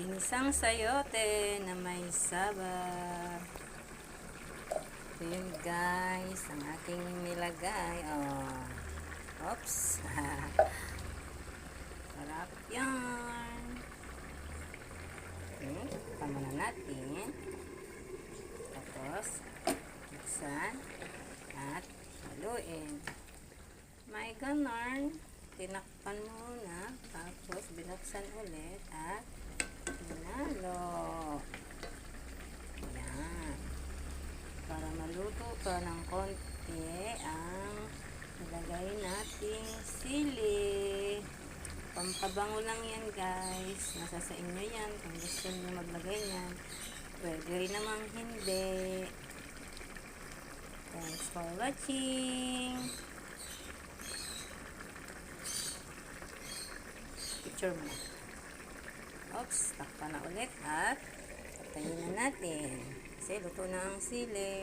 Ginisang sayote na may saba. Ito yun guys, ang aking nilagay. Oh. Oops. Sarap yan. Okay, tama na natin. Tapos, buksan at haluin. May ganon. Tinakpan muna. Tapos, binuksan ulit at hinalo. Yan. Para maluto pa ng konti ang nilagay nating sili. Pampabango lang yan guys. Nasa sa inyo yan. Kung gusto nyo maglagay yan. Pwede rin namang hindi. Thanks for watching. Picture mo na. Oops, takpan na ulit at patayin na natin. Kasi luto na ang sili.